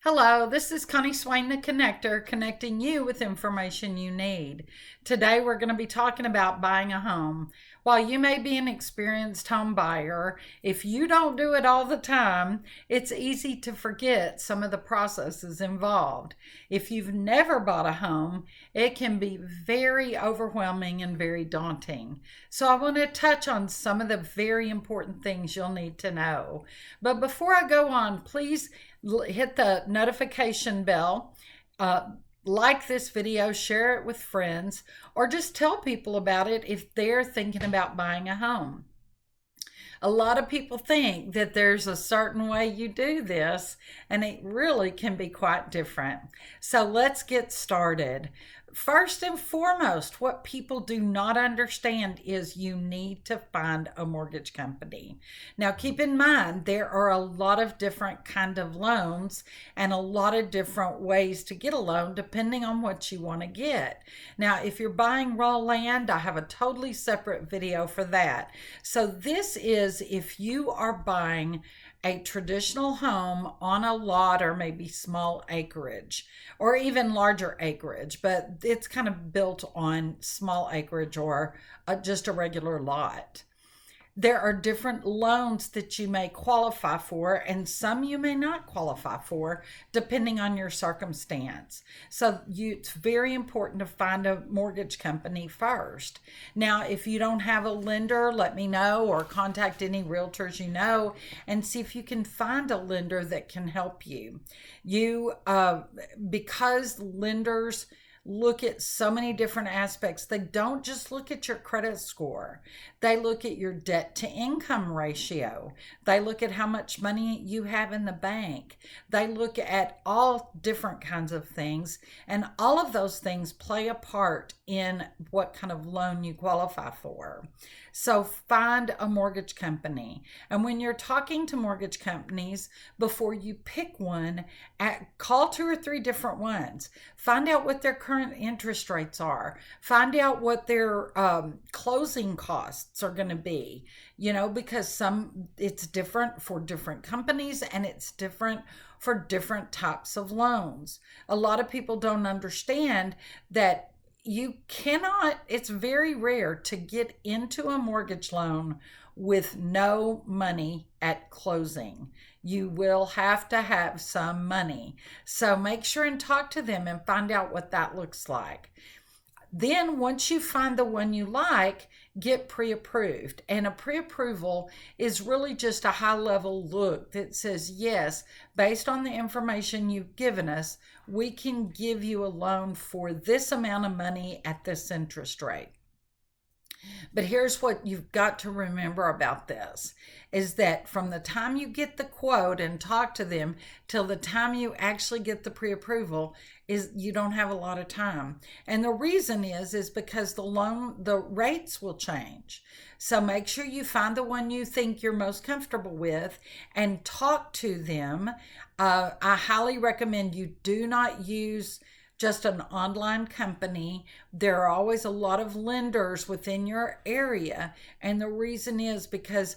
Hello, this is Connie Swain, the Connector, connecting you with information you need. Today, we're going to be talking about buying a home. While you may be an experienced home buyer, if you don't do it all the time, it's easy to forget some of the processes involved. If you've never bought a home, it can be very overwhelming and very daunting. So, I want to touch on some of the very important things you'll need to know. But before I go on, please hit the notification bell, like this video, share it with friends, or just tell people about it if they're thinking about buying a home. A lot of people think that there's a certain way you do this, and it really can be quite different. So let's get started. First and foremost, what people do not understand is you need to find a mortgage company. Now, keep in mind, there are a lot of different kind of loans and a lot of different ways to get a loan depending on what you want to get. Now, if you're buying raw land, I have a totally separate video for that. So this is if you are buying a traditional home on a lot or maybe small acreage or even larger acreage, but it's kind of built on small acreage or just a regular lot. There are different loans that you may qualify for, and some you may not qualify for, depending on your circumstance. So it's very important to find a mortgage company first. Now, if you don't have a lender, let me know, or contact any realtors you know and see if you can find a lender that can help you. Because lenders look at so many different aspects. They don't just look at your credit score. They look at your debt to income ratio. They look at how much money you have in the bank. They look at all different kinds of things, and all of those things play a part in what kind of loan you qualify for. So find a mortgage company. And when you're talking to mortgage companies, before you pick one, call 2 or 3 different ones. Find out what their current interest rates are. Find out what their closing costs are going to be, because it's different for different companies and it's different for different types of loans. A lot of people don't understand that it's very rare to get into a mortgage loan with no money at closing. You will have to have some money. So make sure and talk to them and find out what that looks like. Then once you find the one you like, get pre-approved. And a pre-approval is really just a high-level look that says, yes, based on the information you've given us, we can give you a loan for this amount of money at this interest rate. But here's what you've got to remember about this, is that from the time you get the quote and talk to them till the time you actually get the pre-approval is you don't have a lot of time. And the reason is because the rates will change. So make sure you find the one you think you're most comfortable with and talk to them. I highly recommend you do not use just an online company. There are always a lot of lenders within your area. And the reason is because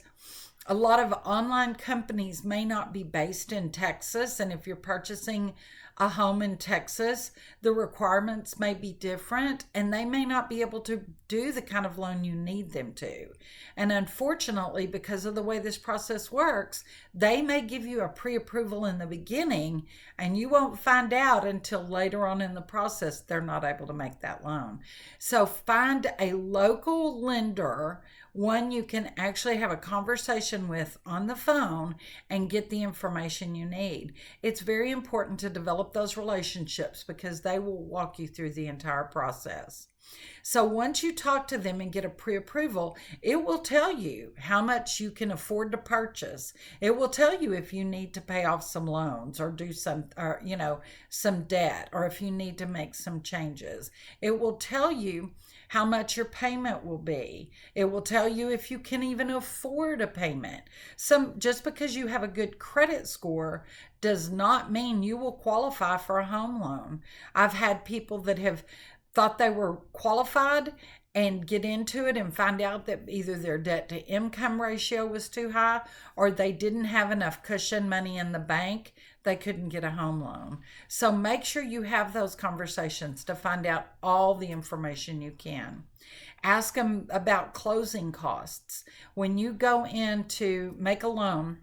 a lot of online companies may not be based in Texas. And if you're purchasing a home in Texas, the requirements may be different and they may not be able to do the kind of loan you need them to. And unfortunately, because of the way this process works, they may give you a pre-approval in the beginning and you won't find out until later on in the process they're not able to make that loan. So find a local lender, one you can actually have a conversation with on the phone and get the information you need. It's very important to develop those relationships because they will walk you through the entire process. So once you talk to them and get a pre-approval, it will tell you how much you can afford to purchase. It will tell you if you need to pay off some loans or do some debt, or if you need to make some changes. It will tell you how much your payment will be. It will tell you if you can even afford a payment. Just because you have a good credit score does not mean you will qualify for a home loan. I've had people that have thought they were qualified and get into it and find out that either their debt to income ratio was too high or they didn't have enough cushion money in the bank, they couldn't get a home loan. So make sure you have those conversations to find out all the information you can. Ask them about closing costs. When you go in to make a loan,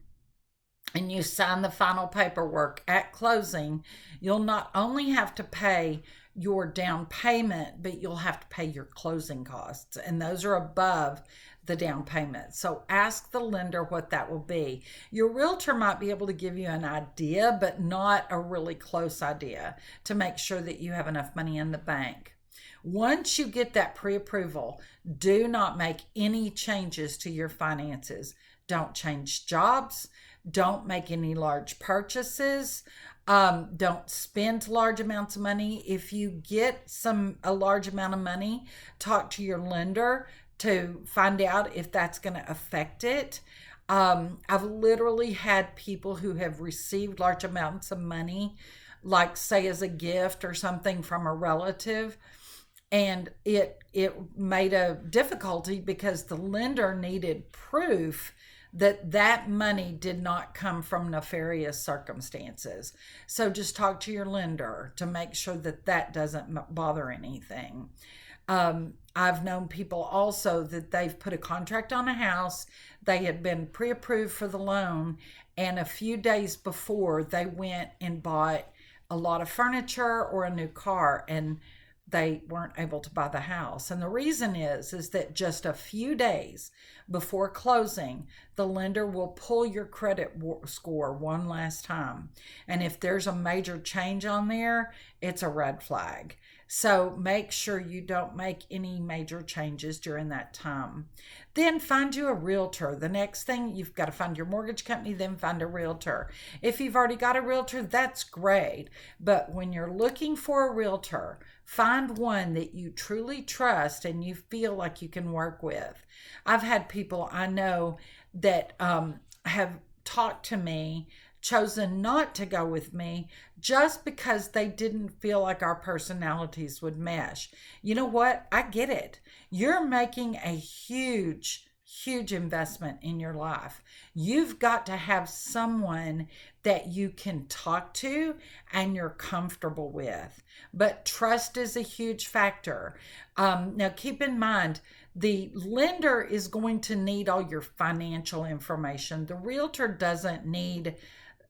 and you sign the final paperwork at closing, you'll not only have to pay your down payment, but you'll have to pay your closing costs, and those are above the down payment. So ask the lender what that will be. Your realtor might be able to give you an idea, but not a really close idea, to make sure that you have enough money in the bank. Once you get that pre-approval, do not make any changes to your finances. Don't change jobs. Don't make any large purchases. Don't spend large amounts of money. If you get a large amount of money, talk to your lender to find out if that's going to affect it. I've literally had people who have received large amounts of money, like say as a gift or something from a relative, and it made a difficulty because the lender needed proof that that money did not come from nefarious circumstances. So just talk to your lender to make sure that that doesn't bother anything. I've known people also that they've put a contract on a house, they had been pre-approved for the loan, and a few days before they went and bought a lot of furniture or a new car, and they weren't able to buy the house. And the reason is that just a few days before closing, the lender will pull your credit score one last time. And if there's a major change on there, it's a red flag. So make sure you don't make any major changes during that time. Then find you a realtor. The next thing, you've got to find your mortgage company, then find a realtor. If you've already got a realtor, that's great. But when you're looking for a realtor, find one that you truly trust and you feel like you can work with. I've had people I know that have talked to me, chosen not to go with me just because they didn't feel like our personalities would mesh. You know what? I get it. You're making a huge investment in your life. You've got to have someone that you can talk to and you're comfortable with. But trust is a huge factor. Now keep in mind, the lender is going to need all your financial information. The realtor doesn't need,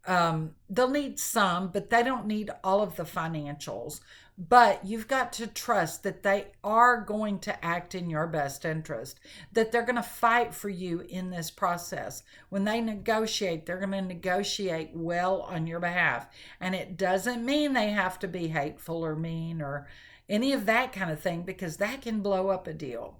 they'll need some, but they don't need all of the financials. But you've got to trust that they are going to act in your best interest, that they're going to fight for you in this process. When they negotiate, they're going to negotiate well on your behalf. And it doesn't mean they have to be hateful or mean or any of that kind of thing, because that can blow up a deal.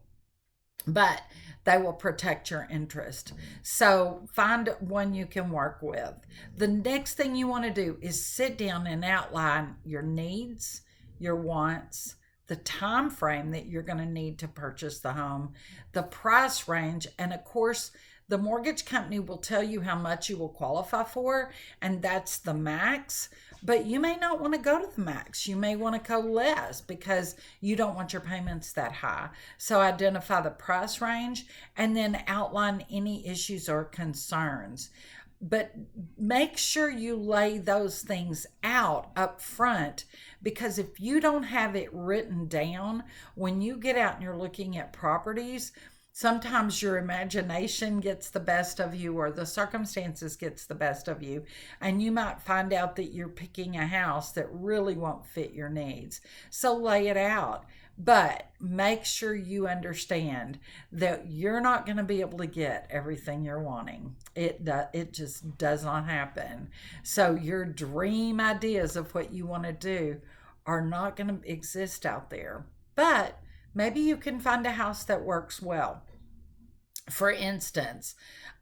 But they will protect your interest. So find one you can work with. The next thing you want to do is sit down and outline your needs, your wants, the time frame that you're going to need to purchase the home, the price range, and of course, the mortgage company will tell you how much you will qualify for, and that's the max. But you may not want to go to the max. You may want to go less because you don't want your payments that high. So identify the price range and then outline any issues or concerns. But make sure you lay those things out up front, because if you don't have it written down, when you get out and you're looking at properties, sometimes your imagination gets the best of you or the circumstances gets the best of you, and you might find out that you're picking a house that really won't fit your needs. So lay it out, but make sure you understand that you're not going to be able to get everything you're wanting. It just does not happen. So your dream ideas of what you want to do are not going to exist out there. But maybe you can find a house that works well. For instance,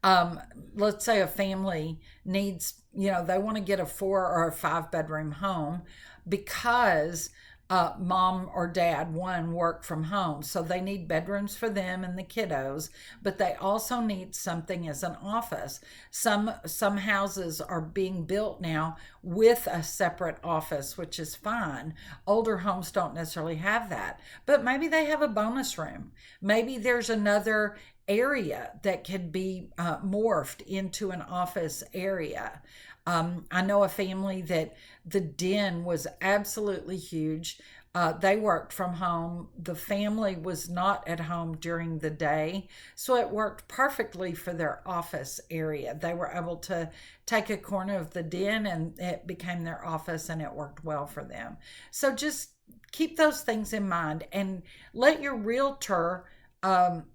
let's say a family needs, they want to get a 4 or a 5 bedroom home because mom or dad, one, work from home. So they need bedrooms for them and the kiddos, but they also need something as an office. Some houses are being built now with a separate office, which is fine. Older homes don't necessarily have that, but maybe they have a bonus room. Maybe there's another area that could be morphed into an office area. I know a family that the den was absolutely huge. They worked from home. The family was not at home during the day, so it worked perfectly for their office area. They were able to take a corner of the den and it became their office, and it worked well for them. So just keep those things in mind and let your realtor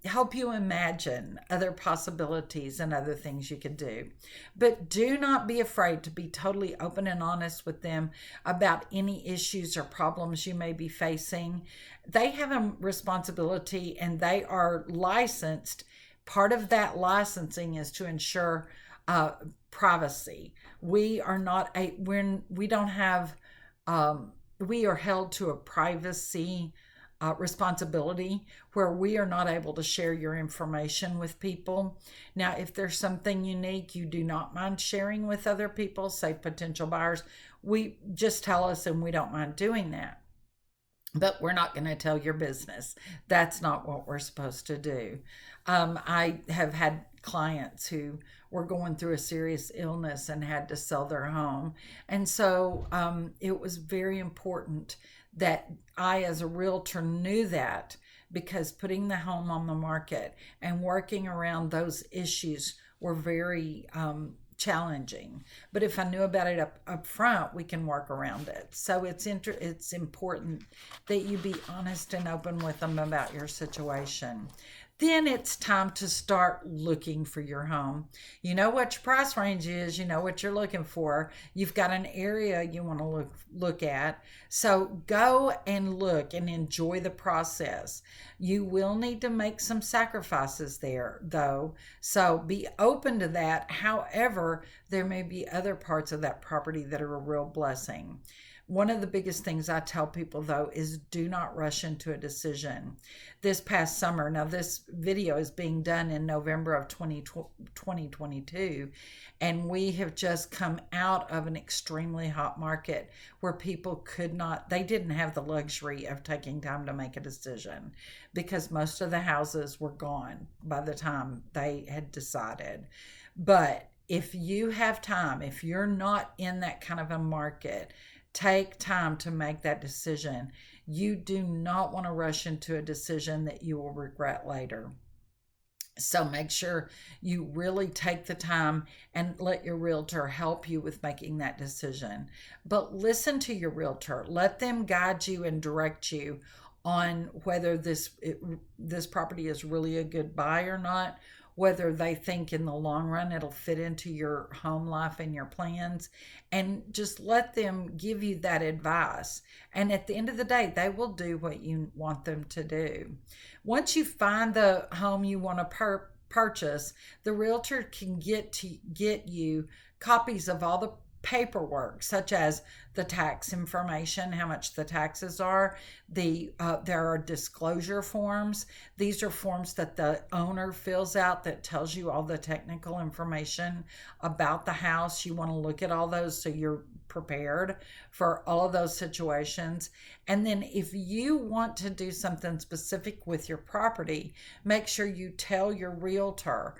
help you imagine other possibilities and other things you could do. But do not be afraid to be totally open and honest with them about any issues or problems you may be facing. They have a responsibility and they are licensed. Part of that licensing is to ensure privacy. We are not we don't have we are held to a privacy responsibility where we are not able to share your information with people. Now, if there's something unique you do not mind sharing with other people, say potential buyers, we just tell us and we don't mind doing that. But we're not going to tell your business. That's not what we're supposed to do. I have had clients who were going through a serious illness and had to sell their home. And so it was very important that I, as a realtor, knew that, because putting the home on the market and working around those issues were very challenging. But if I knew about it up front, we can work around it. So it's important that you be honest and open with them about your situation. Then it's time to start looking for your home. You know what your price range is, you know what you're looking for. You've got an area you want to look at. So go and look and enjoy the process. You will need to make some sacrifices there, though. So be open to that. However, there may be other parts of that property that are a real blessing. One of the biggest things I tell people, though, is do not rush into a decision. This past summer, now this video is being done in November of 2022, and we have just come out of an extremely hot market where people they didn't have the luxury of taking time to make a decision because most of the houses were gone by the time they had decided. But if you have time, if you're not in that kind of a market, take time to make that decision. You do not want to rush into a decision that you will regret later. So make sure you really take the time and let your realtor help you with making that decision. But listen to your realtor. Let them guide you and direct you on whether this property is really a good buy or not, whether they think in the long run it'll fit into your home life and your plans, and just let them give you that advice. And at the end of the day, they will do what you want them to do. Once you find the home you want to purchase, the realtor can get you copies of all the paperwork, such as the tax information, how much the taxes are. There are disclosure forms. These are forms that the owner fills out that tells you all the technical information about the house. You want to look at all those so you're prepared for all of those situations. And then if you want to do something specific with your property, make sure you tell your realtor.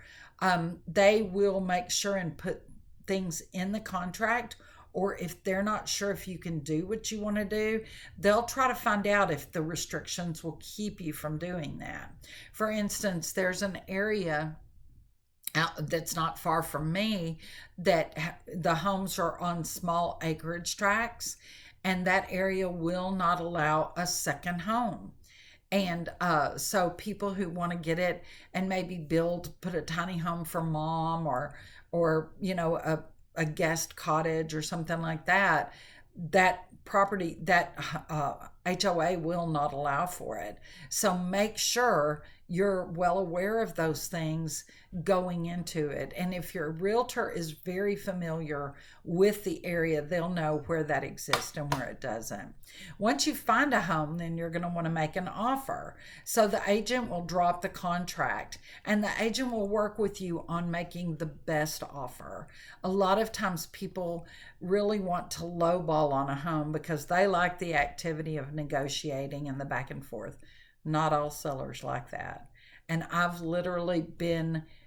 They will make sure and put things in the contract, or if they're not sure if you can do what you want to do, they'll try to find out if the restrictions will keep you from doing that. For instance, there's an area out that's not far from me that the homes are on small acreage tracts, and that area will not allow a second home. And so people who want to get it and maybe put a tiny home for mom, or a guest cottage or something like that, that property, that HOA will not allow for it. So make sure you're well aware of those things going into it. And if your realtor is very familiar with the area, they'll know where that exists and where it doesn't. Once you find a home, then you're going to want to make an offer. So the agent will drop the contract and the agent will work with you on making the best offer. A lot of times people really want to lowball on a home because they like the activity of negotiating and the back and forth. Not all sellers like that. And I've literally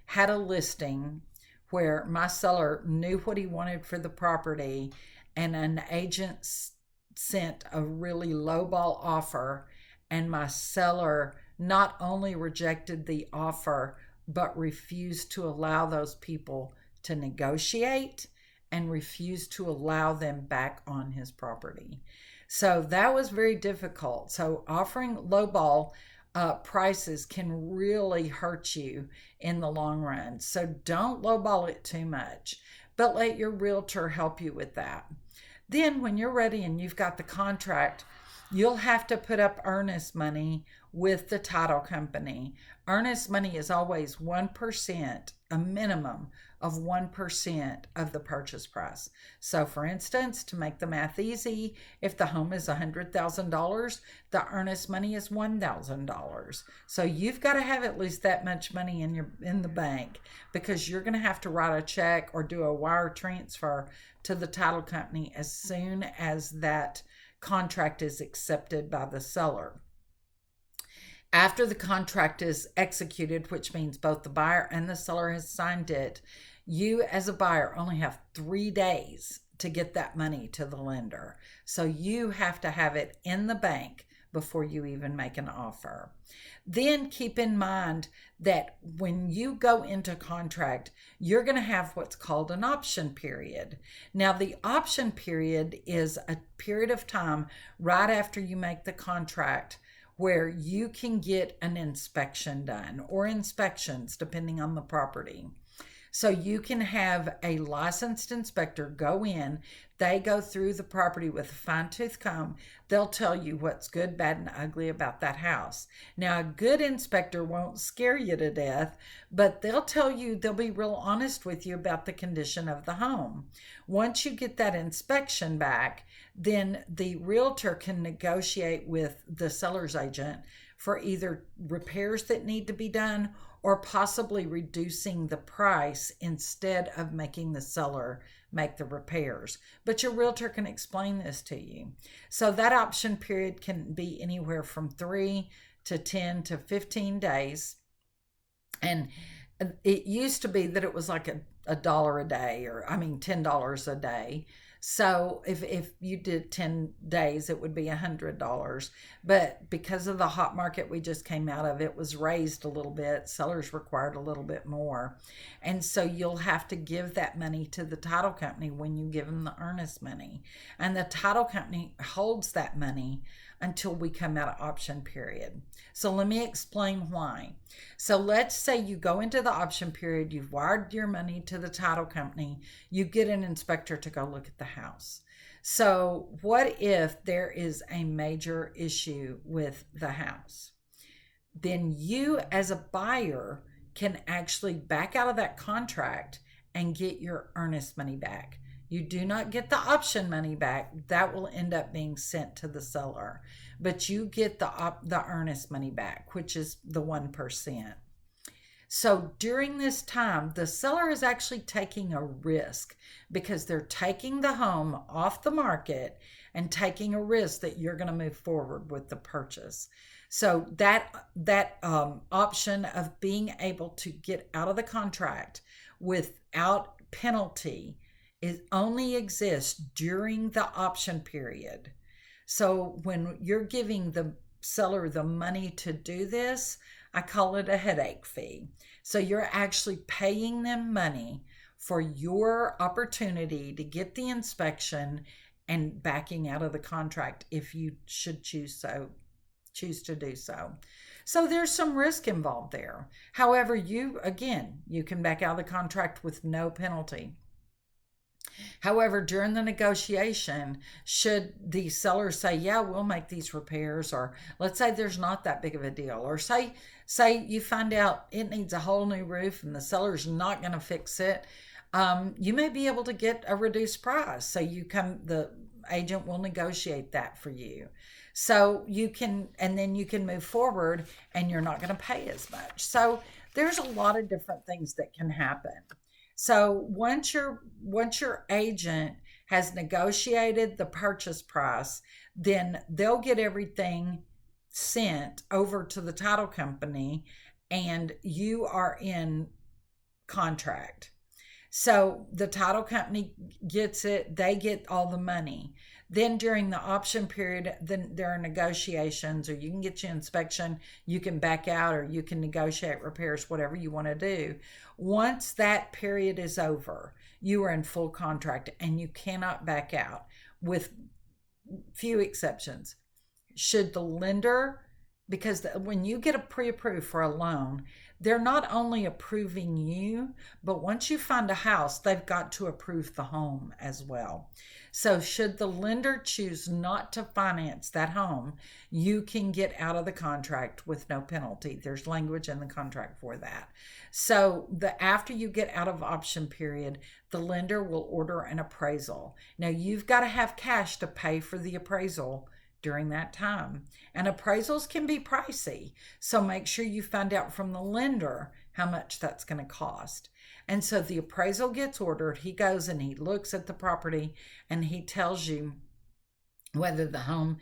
had a listing where my seller knew what he wanted for the property and an agent sent a really lowball offer, and my seller not only rejected the offer but refused to allow those people to negotiate and refused to allow them back on his property. So that was very difficult. So offering lowball prices can really hurt you in the long run. So don't lowball it too much, but let your realtor help you with that. Then when you're ready and you've got the contract, you'll have to put up earnest money with the title company. Earnest money is always 1%, a minimum of 1% of the purchase price. So for instance, to make the math easy, if the home is $100,000, the earnest money is $1,000. So you've got to have at least that much money in the bank, because you're going to have to write a check or do a wire transfer to the title company as soon as that contract is accepted by the seller. After the contract is executed, which means both the buyer and the seller has signed it, you as a buyer only have 3 days to get that money to the lender. So you have to have it in the bank before you even make an offer. Then keep in mind that when you go into contract, you're going to have what's called an option period. Now, the option period is a period of time right after you make the contract where you can get an inspection done, or inspections depending on the property. So you can have a licensed inspector go in. They go through the property with a fine-tooth comb. They'll tell you what's good, bad, and ugly about that house. Now, a good inspector won't scare you to death, but they'll be real honest with you about the condition of the home. Once you get that inspection back, then the realtor can negotiate with the seller's agent for either repairs that need to be done or possibly reducing the price instead of making the seller make the repairs. But your realtor can explain this to you. So that option period can be anywhere from 3 to 10 to 15 days. And it used to be that it was like a dollar a day, $10 a day. So if you did 10 days, it would be $100. But because of the hot market we just came out of, it was raised a little bit. Sellers required a little bit more. And so you'll have to give that money to the title company when you give them the earnest money. And the title company holds that money until we come out of option period. So let me explain why. So let's say you go into the option period, you've wired your money to the title company, you get an inspector to go look at the house. So what if there is a major issue with the house? Then you as a buyer can actually back out of that contract and get your earnest money back. You do not get the option money back. That will end up being sent to the seller. But you get the earnest money back, which is the 1%. So during this time, the seller is actually taking a risk because they're taking the home off the market and taking a risk that you're going to move forward with the purchase. So that option of being able to get out of the contract without penalty only exists during the option period. So when you're giving the seller the money to do this, I call it a headache fee. So you're actually paying them money for your opportunity to get the inspection and backing out of the contract if you should choose to do so. So there's some risk involved there. However, you can back out of the contract with no penalty. However, during the negotiation, should the seller say, "Yeah, we'll make these repairs," or let's say there's not that big of a deal, or say you find out it needs a whole new roof and the seller's not going to fix it, you may be able to get a reduced price. So the agent will negotiate that for you. So you can, and then you can move forward and you're not going to pay as much. So there's a lot of different things that can happen. So once your agent has negotiated the purchase price, then they'll get everything sent over to the title company and you are in contract. So the title company gets it, they get all the money. Then during the option period, then there are negotiations, or you can get your inspection, you can back out, or you can negotiate repairs, whatever you want to do. Once that period is over, you are in full contract and you cannot back out, with few exceptions. Should the lender, because when you get a pre-approved for a loan, they're not only approving you, but once you find a house, they've got to approve the home as well. So should the lender choose not to finance that home, you can get out of the contract with no penalty. There's language in the contract for that. So after you get out of option period, the lender will order an appraisal. Now you've got to have cash to pay for the appraisal during that time. And appraisals can be pricey. So make sure you find out from the lender how much that's going to cost. And so the appraisal gets ordered. He goes and he looks at the property and he tells you whether the home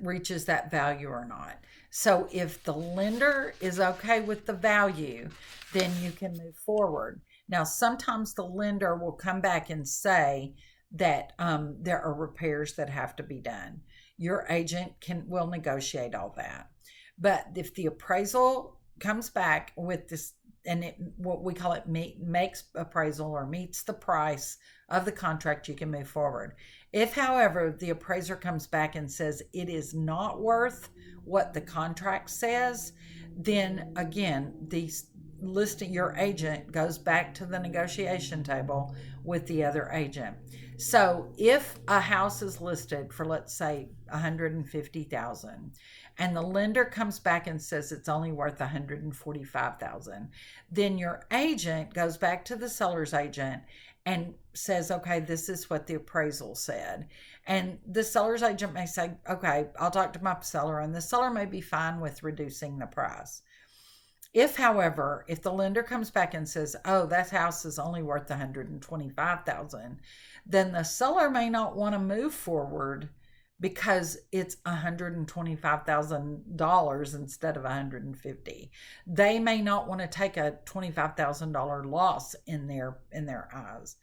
reaches that value or not. So if the lender is okay with the value, then you can move forward. Now, sometimes the lender will come back and say that there are repairs that have to be done. Your agent will negotiate all that. But if the appraisal comes back with this, and what we call it makes appraisal or meets the price of the contract, you can move forward. If, however, the appraiser comes back and says it is not worth what the contract says, then again, your agent goes back to the negotiation table with the other agent. So if a house is listed for, let's say, $150,000, and the lender comes back and says it's only worth $145,000, then your agent goes back to the seller's agent and says, okay, this is what the appraisal said. And the seller's agent may say, okay, I'll talk to my seller, and the seller may be fine with reducing the price. If, however, if the lender comes back and says, oh, that house is only worth $125,000, then the seller may not want to move forward because it's $125,000 instead of $150,000. They may not want to take a $25,000 loss in their eyes.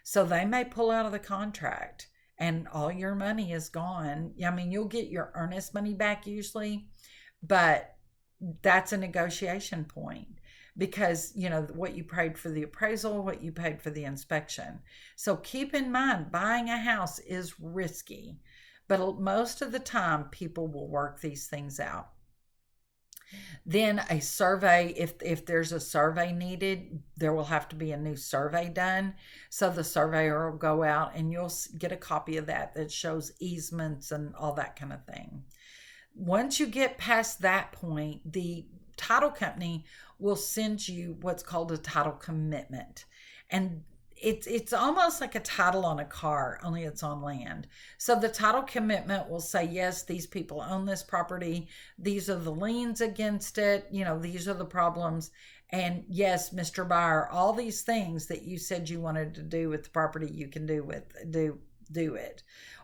So they may pull out of the contract and all your money is gone. I mean, you'll get your earnest money back usually, but that's a negotiation point, because what you paid for the appraisal, what you paid for the inspection. So keep in mind, buying a house is risky, but most of the time people will work these things out. Then a survey, if there's a survey needed, there will have to be a new survey done. So the surveyor will go out and you'll get a copy of that shows easements and all that kind of thing. Once you get past that point, the title company will send you what's called a title commitment. And it's almost like a title on a car, only it's on land. So the title commitment will say, yes, these people own this property. These are the liens against it. These are the problems. And yes, Mr. Buyer, all these things that you said you wanted to do with the property, you can do it.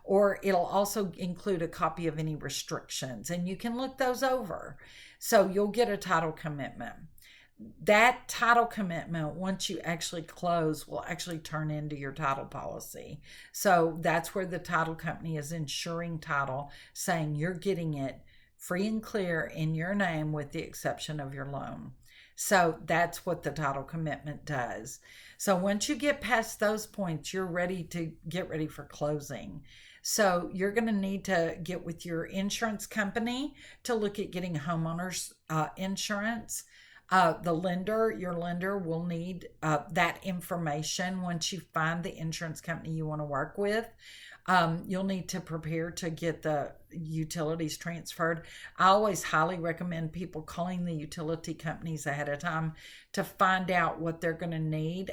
Or it'll also include a copy of any restrictions, and you can look those over. So you'll get a title commitment. That title commitment, once you actually close, will actually turn into your title policy. So that's where the title company is insuring title, saying you're getting it free and clear in your name with the exception of your loan. So that's what the title commitment does. So once you get past those points, you're ready to get ready for closing. So you're going to need to get with your insurance company to look at getting homeowners insurance. Your lender will need that information once you find the insurance company you want to work with. You'll need to prepare to get the utilities transferred. I always highly recommend people calling the utility companies ahead of time to find out what they're going to need.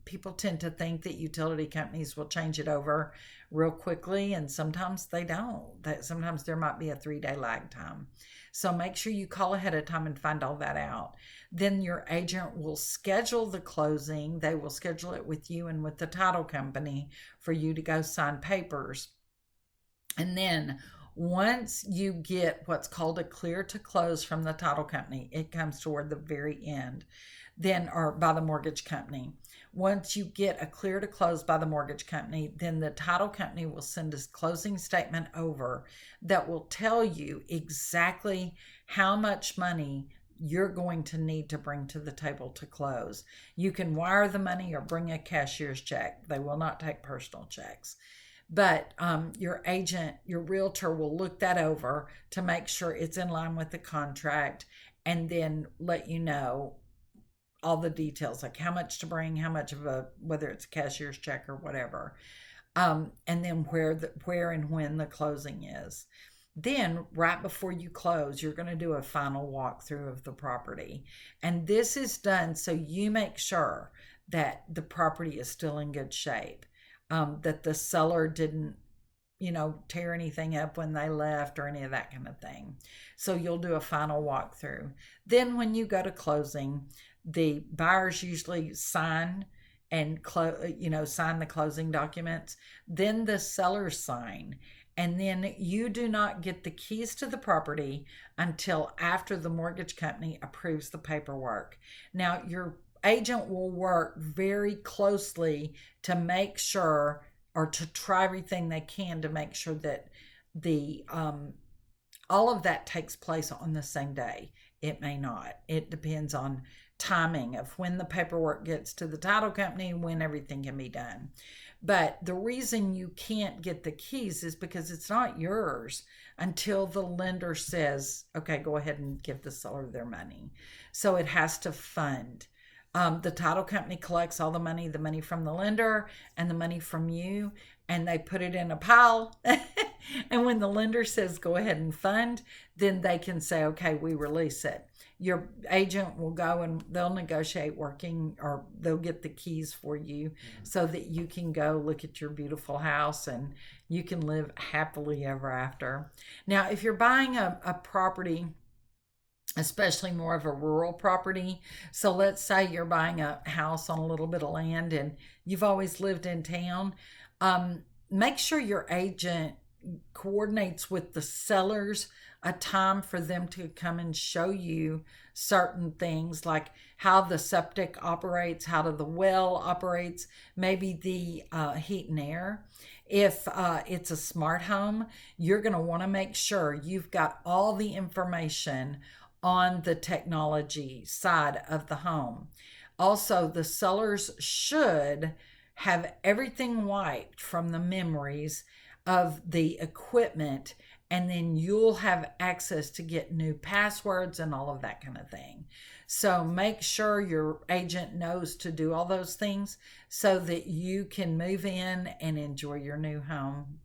People tend to think that utility companies will change it over real quickly, and sometimes they don't. Sometimes there might be a 3-day lag time. So make sure you call ahead of time and find all that out. Then your agent will schedule the closing. They will schedule it with you and with the title company for you to go sign papers. And then once you get what's called a clear to close from the title company, it comes toward the very end, then, or by the mortgage company. Once you get a clear to close by the mortgage company, then the title company will send a closing statement over that will tell you exactly how much money you're going to need to bring to the table to close. You can wire the money or bring a cashier's check. They will not take personal checks. But your agent, your realtor will look that over to make sure it's in line with the contract, and then let you know all the details, like how much to bring, how much of whether it's a cashier's check or whatever, and then where and when the closing is. Then right before you close, you're going to do a final walkthrough of the property, and this is done so you make sure that the property is still in good shape, that the seller didn't tear anything up when they left or any of that kind of thing. So you'll do a final walkthrough. Then when you go to closing, the buyers usually sign and sign the closing documents. Then the sellers sign, and then you do not get the keys to the property until after the mortgage company approves the paperwork. Now, your agent will work very closely to make sure, or to try everything they can to make sure that the all of that takes place on the same day. It may not. It depends on timing of when the paperwork gets to the title company, when everything can be done. But the reason you can't get the keys is because it's not yours until the lender says, okay, go ahead and give the seller their money. So it has to fund. The title company collects all the money from the lender and the money from you, and they put it in a pile. And when the lender says go ahead and fund, then they can say, okay, we release it. Your agent will go and they'll negotiate working, or they'll get the keys for you so that you can go look at your beautiful house and you can live happily ever after. Now, if you're buying a property, especially more of a rural property. So let's say you're buying a house on a little bit of land and you've always lived in town. Make sure your agent coordinates with the sellers a time for them to come and show you certain things, like how the septic operates, how the well operates, maybe the heat and air. If it's a smart home, you're going to want to make sure you've got all the information on the technology side of the home. Also, the sellers should have everything wiped from the memories of the equipment, and then you'll have access to get new passwords and all of that kind of thing. So make sure your agent knows to do all those things so that you can move in and enjoy your new home.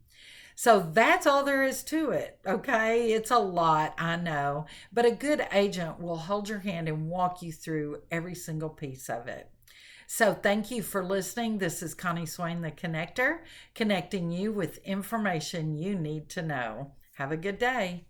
So that's all there is to it, okay? It's a lot, I know, but a good agent will hold your hand and walk you through every single piece of it. So thank you for listening. This is Connie Swain, the Connector, connecting you with information you need to know. Have a good day.